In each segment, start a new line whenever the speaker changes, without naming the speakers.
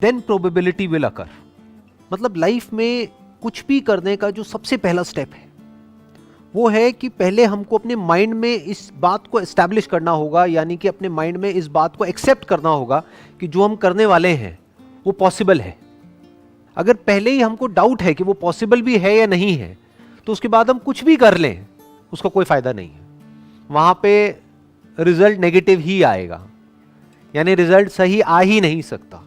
Then probability will अकर। मतलब life में कुछ भी करने का जो सबसे पहला स्टेप है वो है कि पहले हमको अपने माइंड में इस बात को एस्टैब्लिश करना होगा, यानी कि अपने माइंड में इस बात को एक्सेप्ट करना होगा कि जो हम करने वाले हैं वो पॉसिबल है। अगर पहले ही हमको डाउट है कि वो पॉसिबल भी है या नहीं है, तो उसके बाद हम कुछ भी कर लें उसका कोई फायदा नहीं है। वहां पे रिजल्ट नेगेटिव ही आएगा, यानी रिजल्ट सही आ ही नहीं सकता।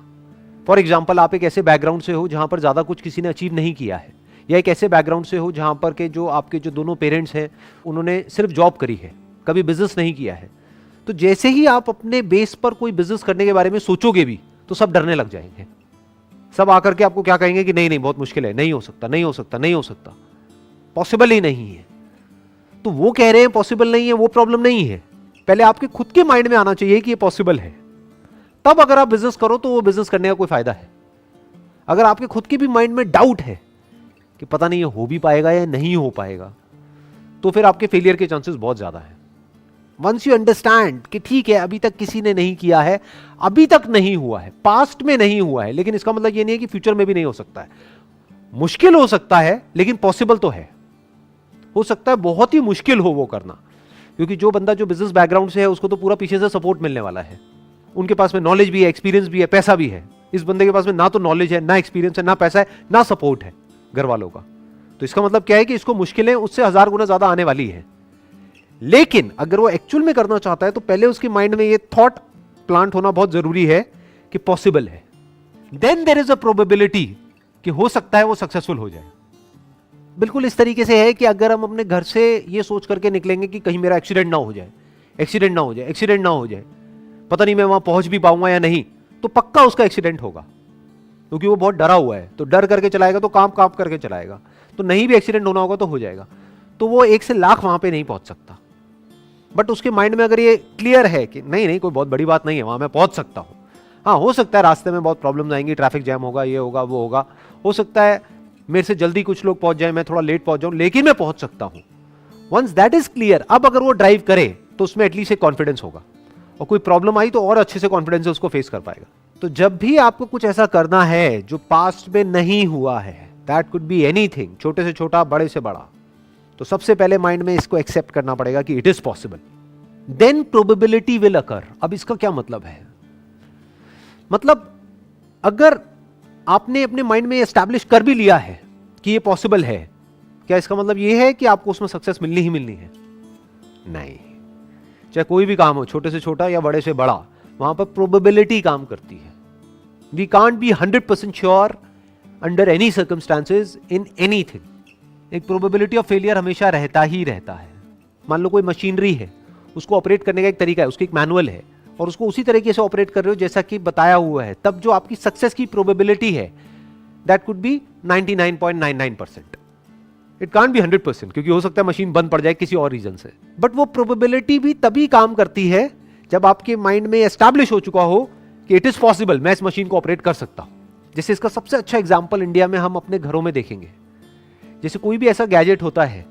फॉर एग्जाम्पल, आप एक ऐसे बैकग्राउंड से हो जहां पर ज्यादा कुछ किसी ने अचीव नहीं किया है, या एक ऐसे बैकग्राउंड से हो जहां पर के जो आपके जो दोनों पेरेंट्स हैं उन्होंने सिर्फ जॉब करी है, कभी बिजनेस नहीं किया है। तो जैसे ही आप अपने बेस पर कोई बिजनेस करने के बारे में सोचोगे भी तो सब डरने लग जाएंगे। सब आकर के आपको क्या कहेंगे कि नहीं नहीं बहुत मुश्किल है, नहीं हो सकता, नहीं हो सकता, नहीं हो सकता, पॉसिबल ही नहीं है। तो वो कह रहे हैं पॉसिबल नहीं है, वो प्रॉब्लम नहीं है। पहले आपके खुद के माइंड में आना चाहिए कि ये पॉसिबल है, तब अगर आप बिजनेस करो तो वो बिजनेस करने का कोई फायदा है। अगर आपके खुद के भी माइंड में डाउट है कि पता नहीं ये हो भी पाएगा या नहीं हो पाएगा, तो फिर आपके फेलियर के चांसेस बहुत ज्यादा है। वंस यू अंडरस्टैंड कि ठीक है अभी तक किसी ने नहीं किया है, अभी तक नहीं हुआ है, पास्ट में नहीं हुआ है, लेकिन इसका मतलब ये नहीं है कि फ्यूचर में भी नहीं हो सकता है। मुश्किल हो सकता है लेकिन पॉसिबल तो है। हो सकता है बहुत ही मुश्किल हो वो करना, क्योंकि जो बंदा जो बिजनेस बैकग्राउंड से है उसको तो पूरा पीछे से सपोर्ट मिलने वाला है। उनके पास में नॉलेज भी है, एक्सपीरियंस भी है, पैसा भी है। इस बंदे के पास में ना तो नॉलेज है, ना एक्सपीरियंस है, ना पैसा है, ना सपोर्ट है घर वालों का। तो इसका मतलब क्या है कि इसको मुश्किलें उससे 1000 गुना ज्यादा आने वाली है। लेकिन अगर वो एक्चुअल में करना चाहता है तो पहले उसके माइंड में ये थॉट प्लांट होना बहुत जरूरी है कि पॉसिबल है। Then there is a probability कि हो सकता है वो सक्सेसफुल हो जाए। बिल्कुल इस तरीके से है कि अगर हम अपने घर से ये सोच करके निकलेंगे कि कहीं मेरा एक्सीडेंट ना हो जाए, एक्सीडेंट ना हो जाए, एक्सीडेंट ना हो जाए, पता नहीं मैं वहां पहुंच भी पाऊंगा या नहीं, तो पक्का उसका एक्सीडेंट होगा, क्योंकि वो बहुत डरा हुआ है। तो डर करके चलाएगा तो काम काम करके चलाएगा, तो नहीं भी एक्सीडेंट होना होगा तो हो जाएगा। तो वो 1 से लाख वहां पे नहीं पहुंच सकता। बट उसके माइंड में अगर ये क्लियर है कि नहीं नहीं कोई बहुत बड़ी बात नहीं है, वहां मैं पहुंच सकता हूं। हाँ, हो सकता है रास्ते में बहुत प्रॉब्लम्स आएंगी, ट्रैफिक जैम होगा, ये होगा वो होगा, हो सकता है मेरे से जल्दी कुछ लोग पहुंच जाए, मैं थोड़ा लेट पहुंच जाऊं, लेकिन मैं पहुंच सकता हूं। वंस दैट इज क्लियर, अब अगर वो ड्राइव करे तो उसमें एटलीस्ट एक कॉन्फिडेंस होगा, और कोई प्रॉब्लम आई तो और अच्छे से कॉन्फिडेंस से उसको फेस कर पाएगा। तो जब भी आपको कुछ ऐसा करना है जो पास्ट में नहीं हुआ है, दैट कुड बी एनीथिंग, छोटे से छोटा, बड़े से बड़ा, तो सबसे पहले माइंड में इसको एक्सेप्ट करना पड़ेगा कि it is possible. Then probability will occur. अब इसका क्या मतलब है? मतलब अगर आपने अपने माइंड में एस्टैब्लिश कर भी लिया है कि ये पॉसिबल है, क्या इसका मतलब ये है कि आपको उसमें सक्सेस मिलनी ही मिलनी है? नहीं। चाहे कोई भी काम हो, छोटे से छोटा या बड़े से बड़ा, वहां पर प्रोबेबिलिटी काम करती है। We can't be 100% sure under any circumstances in anything. एक प्रोबेबिलिटी ऑफ फेलियर हमेशा रहता ही रहता है। मान लो कोई मशीनरी है, उसको ऑपरेट करने का एक तरीका है, उसकी एक मैनुअल है, और उसको उसी तरीके से ऑपरेट कर रहे हो जैसा कि बताया हुआ है, तब जो आपकी सक्सेस की प्रोबेबिलिटी है that could be 99.99%। It can't be 100%, क्योंकि हो सकता है मशीन बंद पड़ जाए किसी और रीजन से। बट वो प्रोबेबिलिटी भी तभी काम करती है जब आपके माइंड में एस्टैब्लिश हो चुका हो कि इट इज पॉसिबल, मैं इस मशीन को ऑपरेट कर सकता हूं। जैसे इसका सबसे अच्छा एग्जांपल इंडिया में हम अपने घरों में देखेंगे। जैसे कोई भी ऐसा गैजेट होता है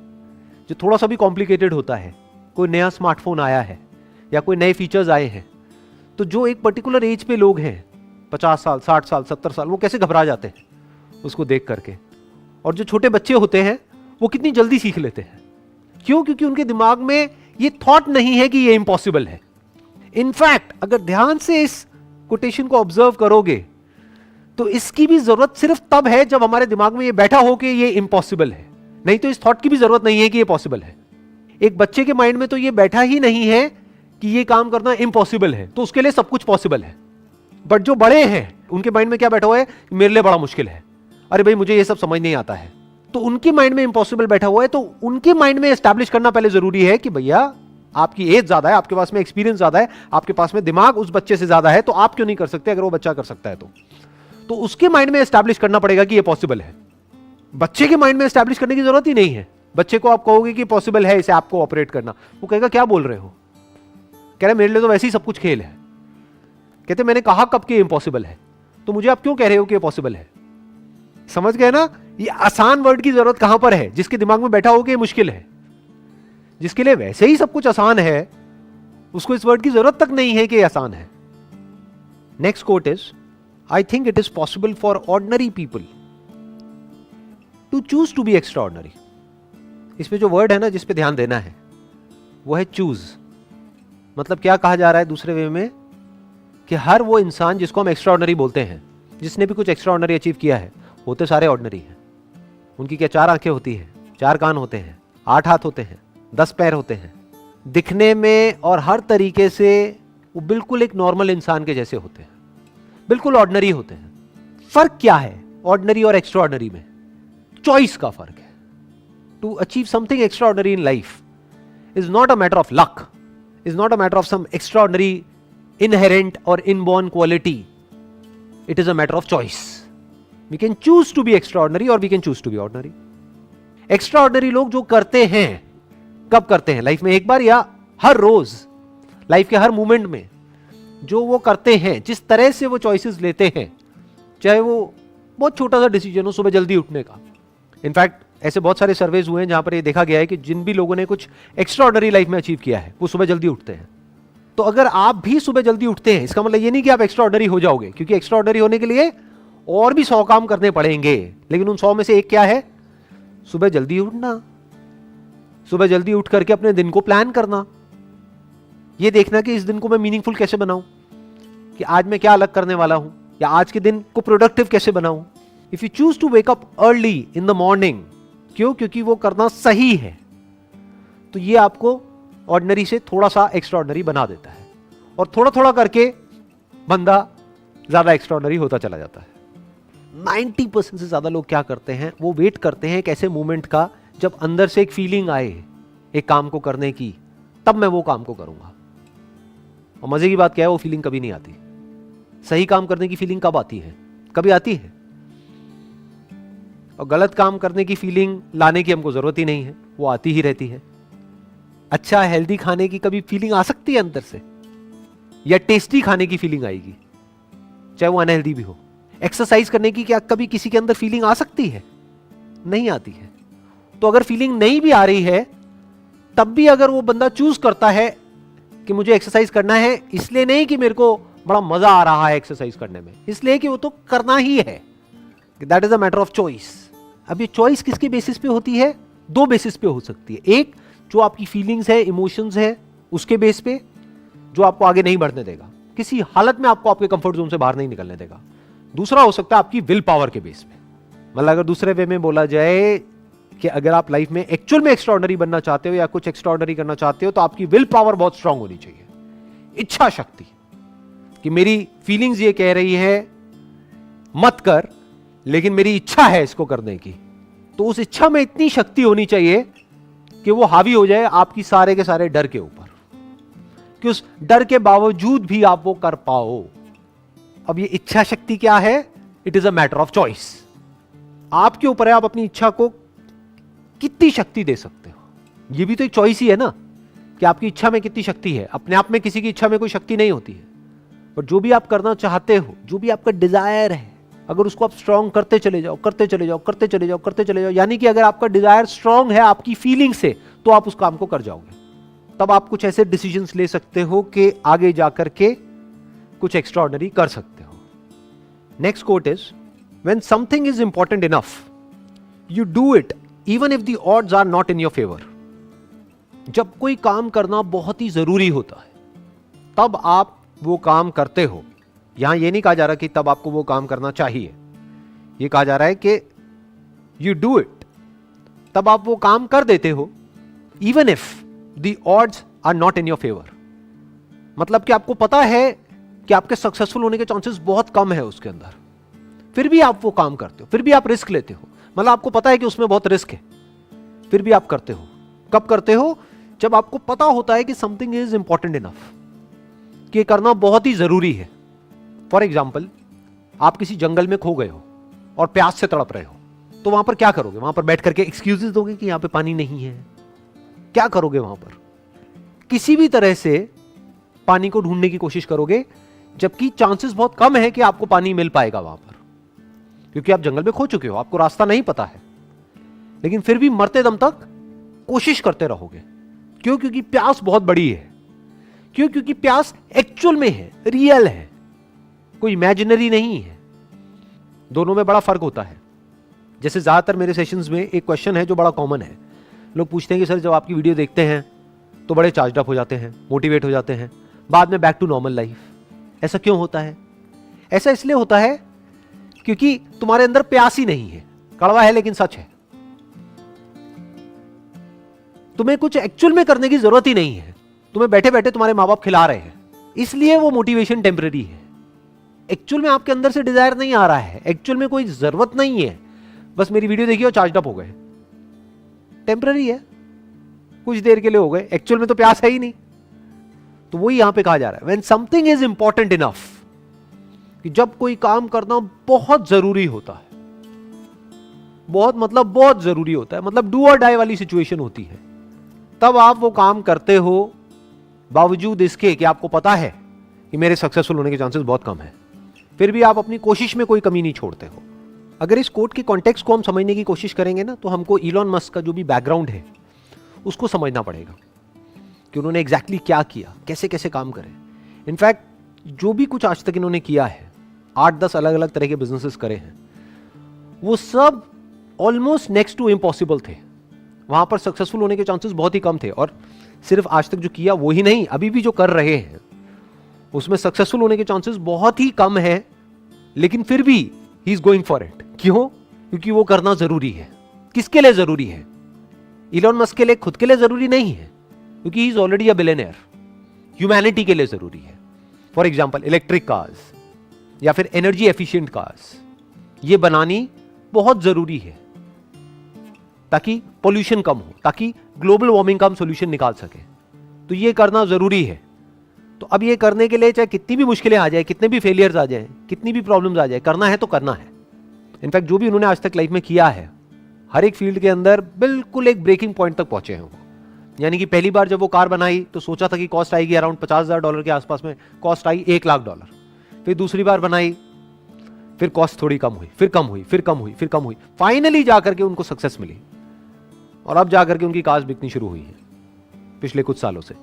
जो थोड़ा सा भी कॉम्प्लिकेटेड होता है, कोई नया स्मार्टफोन आया है या कोई नए फीचर्स आए हैं, तो जो एक पर्टिकुलर एज पे लोग हैं, 50 साल, 60 साल, 70 साल, वो कैसे घबरा जाते हैं उसको देख करके। और जो छोटे बच्चे होते हैं वो कितनी जल्दी सीख लेते हैं। क्यों? क्योंकि उनके दिमाग में ये थॉट नहीं है कि ये इम्पॉसिबल है। इनफैक्ट अगर ध्यान से इस कोटेशन को ऑब्जर्व करोगे तो इसकी भी जरूरत सिर्फ तब है जब हमारे दिमाग में ये बैठा हो कि ये इम्पॉसिबल है, नहीं तो इस थॉट की भी जरूरत नहीं है कि ये पॉसिबल है। एक बच्चे के माइंड में तो ये बैठा ही नहीं है कि ये काम करना इम्पॉसिबल है, तो उसके लिए सब कुछ पॉसिबल है। बट जो बड़े हैं उनके माइंड में क्या बैठा हुआ है? मेरे लिए बड़ा मुश्किल है, अरे भाई मुझे ये सब समझ नहीं आता है। तो उनके माइंड में इम्पॉसिबल बैठा हुआ है, तो उनके माइंड में एस्टैब्लिश करना पहले जरूरी है कि भैया आपकी एज ज्यादा है, आपके पास में एक्सपीरियंस ज्यादा है, आपके पास में दिमाग उस बच्चे से ज्यादा है, तो आप क्यों नहीं कर सकते अगर वो बच्चा कर सकता है तो उसके माइंड में एस्टैब्लिश करना पड़ेगा कि ये पॉसिबल है। बच्चे के माइंड में एस्टैब्लिश करने की जरूरत ही नहीं है। बच्चे को आप कहोगे कि पॉसिबल है इसे आपको ऑपरेट करना, वो कहेगा क्या बोल रहे हो, कह रहे मेरे लिए तो वैसे ही सब कुछ खेल है। कहते मैंने कहा कब कि इम्पॉसिबल है, तो मुझे आप क्यों कह रहे हो कि ये पॉसिबल है? समझ गए ना? ये आसान वर्ड की जरूरत कहां पर है? जिसके दिमाग में बैठा हो कि ये मुश्किल है। जिसके लिए वैसे ही सब कुछ आसान है, उसको इस वर्ड की जरूरत तक नहीं है कि आसान है। Next quote is I think it is possible for ordinary people to choose to be extraordinary. इसमें जो वर्ड है ना, जिस पे ध्यान देना है, वो है चूज. मतलब क्या कहा जा रहा है दूसरे वे में, कि हर वो इंसान जिसको हम एक्स्ट्राऑर्डिनरी बोलते हैं, जिसने भी कुछ एक्स्ट्राऑर्डिनरी अचीव किया है, होते सारे ऑर्डिनरी हैं. उनकी क्या 4 आंखें होती हैं, 4 कान होते हैं, 8 हाथ होते हैं, 10 पैर होते हैं. दिखने में और हर तरीके से वो बिल्कुल एक नॉर्मल इंसान के जैसे होते हैं, बिल्कुल ऑर्डिनरी होते हैं. फर्क क्या है ऑर्डिनरी और एक्स्ट्राऑर्डिनरी में? चॉइस का फर्क है. To achieve something extraordinary in life is not a matter of luck, is not a matter of some extraordinary inherent or inborn quality. It is a matter of choice. We can choose to be extraordinary or we can choose to be ordinary. Extraordinary लोग जो करते हैं, कब करते हैं? Life में एक बार या हर रोज, लाइफ के हर मोमेंट में जो वो करते हैं, जिस तरह से वो चॉइसेस लेते हैं, चाहे वो बहुत छोटा सा डिसीजन हो, सुबह जल्दी उठने का. इनफैक्ट ऐसे बहुत सारे सर्वेज हुए हैं जहां पर ये देखा गया है कि जिन भी लोगों ने कुछ एक्स्ट्राऑर्डिनरी लाइफ में अचीव किया है, वो सुबह जल्दी उठते हैं. तो अगर आप भी सुबह जल्दी उठते हैं, इसका मतलब ये नहीं कि आप एक्स्ट्राऑर्डिनरी हो जाओगे, क्योंकि एक्स्ट्राऑर्डिनरी होने के लिए और भी 100 काम करने पड़ेंगे. लेकिन उन 100 में से एक क्या है? सुबह जल्दी उठना. सुबह जल्दी उठ करके अपने दिन को प्लान करना, ये देखना कि इस दिन को मैं मीनिंगफुल कैसे बनाऊं, कि आज मैं क्या अलग करने वाला हूं, या आज के दिन को प्रोडक्टिव कैसे बनाऊं. If you choose to wake up early in the morning, क्यों? क्योंकि वो करना सही है, तो ये आपको ऑर्डिनरी से थोड़ा सा एक्स्ट्राऑर्डिनरी बना देता है. और थोड़ा थोड़ा करके बंदा ज्यादा एक्स्ट्राऑर्डिनरी होता चला जाता है. 90% से ज्यादा लोग क्या करते हैं, वो वेट करते हैं एक ऐसे मोमेंट का जब अंदर से एक फीलिंग आए एक काम को करने की, तब मैं वो काम को करूंगा. और मजे की बात क्या है, वो फीलिंग कभी नहीं आती. सही काम करने की फीलिंग कब आती है? कभी आती है. और गलत काम करने की फीलिंग लाने की हमको जरूरत ही नहीं है, वो आती ही रहती है. अच्छा हेल्दी खाने की कभी फीलिंग आ सकती है अंदर से, या टेस्टी खाने की फीलिंग आएगी, चाहे वो अनहेल्दी भी हो. एक्सरसाइज करने की क्या कभी किसी के अंदर फीलिंग आ सकती है? नहीं आती है. तो अगर फीलिंग नहीं भी आ रही है, तब भी अगर वो बंदा चूज करता है कि मुझे एक्सरसाइज करना है, इसलिए नहीं कि मेरे को बड़ा मजा आ रहा है एक्सरसाइज करने में, इसलिए कि वो तो करना ही है. That is a matter of choice. अब ये चॉइस किसके बेसिस पे होती है? 2 बेसिस पे हो सकती है. एक, जो आपकी फीलिंग्स है, इमोशंस है, उसके बेस पे, जो आपको आगे नहीं बढ़ने देगा, किसी हालत में आपको आपके कंफर्ट जोन से बाहर नहीं निकलने देगा. दूसरा हो सकता है आपकी विल पावर के बेस पे. मतलब अगर दूसरे वे में बोला जाए कि अगर आप लाइफ में एक्चुअल में एक्स्ट्राऑर्डिनरी बनना चाहते हो या कुछ एक्स्ट्राऑर्डिनरी करना चाहते हो, तो आपकी विल पावर बहुत स्ट्रांग होनी चाहिए. इच्छा शक्ति, कि मेरी फीलिंग्स ये कह रही है मत कर, लेकिन मेरी इच्छा है इसको करने की. तो उस इच्छा में इतनी शक्ति होनी चाहिए कि वो हावी हो जाए आपकी सारे के सारे डर के ऊपर, कि उस डर के बावजूद भी आप वो कर पाओ. अब ये इच्छा शक्ति क्या है? It is a matter of choice. आपके ऊपर है, आप अपनी इच्छा को कितनी शक्ति दे सकते हो. ये भी तो एक चॉइस ही है ना, कि आपकी इच्छा में कितनी शक्ति है. अपने आप में किसी की इच्छा में कोई शक्ति नहीं होती है, पर जो भी आप करना चाहते हो, जो भी आपका डिजायर है, अगर उसको आप स्ट्रांग करते चले जाओ, करते चले जाओ, करते चले जाओ, करते चले जाओ, यानी कि अगर आपका डिजायर स्ट्रांग है आपकी फीलिंग से, तो आप उस काम को कर जाओगे. तब आप कुछ ऐसे डिसीजंस ले सकते हो कि आगे जाकर के कुछ एक्स्ट्राऑर्डिनरी कर सकते हो. Next quote is, when something is important enough, you do it even if the odds are not in your favour. जब कोई काम करना बहुत ही जरूरी होता है, तब आप वो काम करते हो. यहां ये नहीं कहा जा रहा कि तब आपको वो काम करना चाहिए, ये कहा जा रहा है कि यू डू इट, तब आप वो काम कर देते हो, even if the odds are not in your favour. मतलब कि आपको पता है कि आपके सक्सेसफुल होने के चांसेस बहुत कम है उसके अंदर, फिर भी आप वो काम करते हो, फिर भी आप रिस्क लेते हो. मतलब आपको पता है कि उसमें बहुत रिस्क है, फिर भी आप करते हो. कब करते हो? जब आपको पता होता है कि समथिंग इज इंपॉर्टेंट इनफ, कि करना बहुत ही जरूरी है. फॉर एग्जाम्पल, आप किसी जंगल में खो गए हो और प्यास से तड़प रहे हो, तो वहां पर क्या करोगे? वहां पर बैठ करके एक्सक्यूजेस दोगे कि यहां पे पानी नहीं है? क्या करोगे वहां पर? किसी भी तरह से पानी को ढूंढने की कोशिश करोगे, जबकि चांसेस बहुत कम है कि आपको पानी मिल पाएगा वहां पर, क्योंकि आप जंगल में खो चुके हो, आपको रास्ता नहीं पता है. लेकिन फिर भी मरते दम तक कोशिश करते रहोगे. क्यों? क्योंकि प्यास बहुत बड़ी है. क्यों? क्योंकि प्यास एक्चुअल में है, रियल है, कोई इमेजिनरी नहीं है. दोनों में बड़ा फर्क होता है। जैसे ज्यादातर मेरे सेशंस में एक क्वेश्चन है जो बड़ा कॉमन है, लोग पूछते हैं कि सर जब आपकी वीडियो देखते हैं तो बड़े चार्ज अप हो जाते हैं, मोटिवेट हो जाते हैं, बाद में बैक टू नॉर्मल लाइफ, ऐसा क्यों होता है? ऐसा इसलिए होता है क्योंकि तुम्हारे अंदर प्यास ही नहीं है। कड़वा है लेकिन सच है, तुम्हें कुछ एक्चुअल में करने की जरूरत ही नहीं है, तुम्हें बैठे बैठे तुम्हारे माँ बाप खिला रहे हैं, इसलिए वो मोटिवेशन टेम्पररी है। एक्चुअल में आपके अंदर से डिजायर नहीं आ रहा है, एक्चुअल में कोई जरूरत नहीं है, बस मेरी वीडियो देखी और चार्ज अप हो गए, टेम्पररी है, कुछ देर के लिए हो गए, एक्चुअल में तो प्यास है ही नहीं। तो वही यहां पे कहा जा रहा है, when something is important enough, कि जब कोई काम करना बहुत जरूरी होता है, बहुत मतलब बहुत जरूरी होता है, मतलब डू और डाई वाली सिचुएशन होती है, तब आप वो काम करते हो बावजूद इसके कि आपको पता है कि मेरे सक्सेसफुल होने के चांसेस बहुत कम है, फिर भी आप अपनी कोशिश में कोई कमी नहीं छोड़ते हो। अगर इस कोट के कॉन्टेक्स्ट को हम समझने की कोशिश करेंगे ना, तो हमको इलॉन मस्क का जो भी बैकग्राउंड है उसको समझना पड़ेगा कि उन्होंने एग्जैक्टली क्या किया, कैसे कैसे काम करे। इनफैक्ट जो भी कुछ आज तक इन्होंने किया है, 8-10 अलग अलग तरह के बिजनेसेस करे हैं, वो सब ऑलमोस्ट नेक्स्ट टू इम्पॉसिबल थे। वहां पर सक्सेसफुल होने के चांसेस बहुत ही कम थे, और सिर्फ आज तक जो किया वो ही नहीं, अभी भी जो कर रहे हैं उसमें सक्सेसफुल होने के चांसेस बहुत ही कम है, लेकिन फिर भी he is going for it. क्यों? क्योंकि वो करना जरूरी है। किसके लिए जरूरी है? इलॉन मस्क के लिए, खुद के लिए जरूरी नहीं है, क्योंकि he is already a billionaire. Humanity के लिए जरूरी है। फॉर एग्जाम्पल इलेक्ट्रिक कार्स या फिर एनर्जी एफिशिएंट कार्स, ये बनानी बहुत जरूरी है ताकि पोल्यूशन कम हो, ताकि ग्लोबल वार्मिंग का हम सोल्यूशन निकाल सके। तो ये करना जरूरी है। तो अब ये करने के लिए चाहे कितनी भी मुश्किलें आ जाए, कितने भी फेलियर्स आ जाए, कितनी भी प्रॉब्लम्स आ जाए, करना है तो करना है। इनफैक्ट जो भी उन्होंने आज तक लाइफ में किया है, हर एक फील्ड के अंदर बिल्कुल एक ब्रेकिंग पॉइंट तक पहुंचे हैं वो। यानी कि पहली बार जब वो कार बनाई तो सोचा था कि कॉस्ट आएगी अराउंड $50,000 के आसपास में, कॉस्ट आई $1,00,000। फिर दूसरी बार बनाई, फिर कॉस्ट थोड़ी कम हुई, फिर कम हुई, फिर कम हुई, फिर कम हुई, फाइनली जाकर के उनको सक्सेस मिली। और अब जाकर के उनकी कार्स बिकनी शुरू हुई है पिछले कुछ सालों से।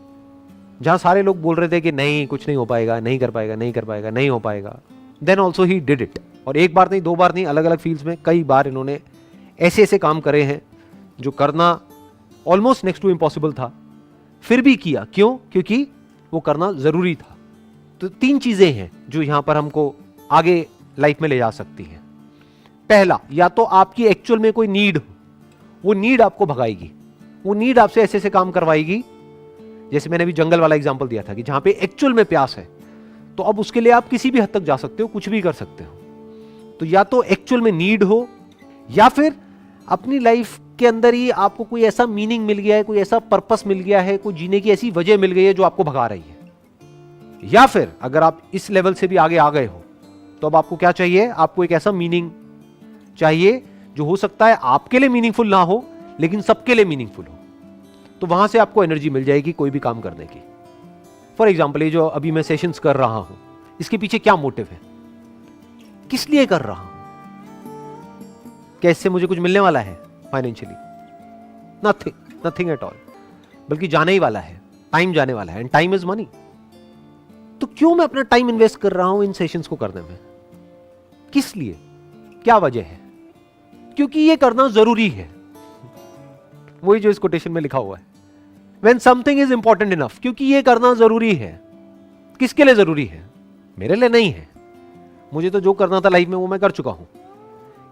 जहां सारे लोग बोल रहे थे कि नहीं, कुछ नहीं हो पाएगा, नहीं कर पाएगा, नहीं कर पाएगा, नहीं हो पाएगा, then also he did it. और एक बार नहीं, दो बार नहीं, अलग अलग फील्ड्स में कई बार इन्होंने ऐसे ऐसे काम करे हैं जो करना ऑलमोस्ट नेक्स्ट टू इम्पॉसिबल था, फिर भी किया। क्यों? क्योंकि वो करना जरूरी था। तो 3 चीजें हैं जो यहां पर हमको आगे लाइफ में ले जा सकती हैं। पहला, या तो आपकी एक्चुअल में कोई नीड हो, वो नीड आपको भगाएगी, वो नीड आपसे ऐसे ऐसे काम करवाएगी। जैसे मैंने अभी जंगल वाला एग्जांपल दिया था कि जहां पे एक्चुअल में प्यास है, तो अब उसके लिए आप किसी भी हद तक जा सकते हो, कुछ भी कर सकते हो। तो या तो एक्चुअल में नीड हो, या फिर अपनी लाइफ के अंदर ही आपको कोई ऐसा मीनिंग मिल गया है, कोई ऐसा पर्पस मिल गया है, कोई जीने की ऐसी वजह मिल गई है जो आपको भगा रही है। या फिर अगर आप इस लेवल से भी आगे आ गए हो, तो अब आपको क्या चाहिए? आपको एक ऐसा मीनिंग चाहिए जो हो सकता है आपके लिए मीनिंगफुल ना हो, लेकिन सबके लिए मीनिंगफुल हो। तो वहां से आपको एनर्जी मिल जाएगी कोई भी काम करने की। फॉर एग्जाम्पल, ये जो अभी मैं सेशंस कर रहा हूं, इसके पीछे क्या मोटिव है, किस लिए कर रहा हूं? क्या इससे मुझे कुछ मिलने वाला है financially? Nothing, nothing at all. बल्कि जाने ही वाला है, टाइम जाने वाला है, एंड टाइम इज मनी। तो क्यों मैं अपना टाइम इन्वेस्ट कर रहा हूं इन सेशंस को करने में? किस लिए? क्या वजह है? क्योंकि ये करना जरूरी है। वही जो इस कोटेशन में लिखा हुआ है, When something is important enough, क्योंकि ये करना जरूरी है। किसके लिए जरूरी है? मेरे लिए नहीं है, मुझे तो जो करना था लाइफ में वो मैं कर चुका हूं।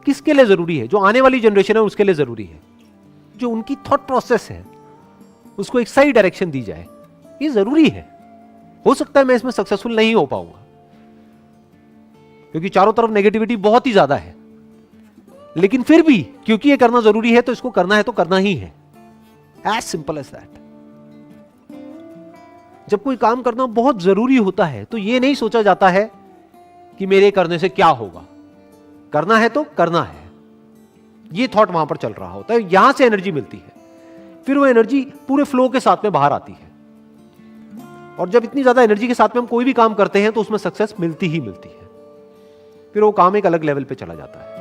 किसके लिए जरूरी है? जो आने वाली जनरेशन है उसके लिए जरूरी है। जो उनकी थॉट प्रोसेस है उसको एक सही डायरेक्शन दी जाए, ये जरूरी है। हो सकता है मैं इसमें सक्सेसफुल नहीं हो पाऊंगा, क्योंकि चारों तरफ नेगेटिविटी बहुत ही ज्यादा है, लेकिन फिर भी क्योंकि ये करना जरूरी है तो इसको करना है तो करना ही है। As simple as that. जब कोई काम करना बहुत जरूरी होता है तो ये नहीं सोचा जाता है कि मेरे करने से क्या होगा, करना है तो करना है। ये थॉट वहां पर चल रहा होता है, यहां से एनर्जी मिलती है, फिर वो एनर्जी पूरे फ्लो के साथ में बाहर आती है। और जब इतनी ज्यादा एनर्जी के साथ में हम कोई भी काम करते हैं तो उसमें सक्सेस मिलती ही मिलती है, फिर वो काम एक अलग लेवल पे चला जाता है।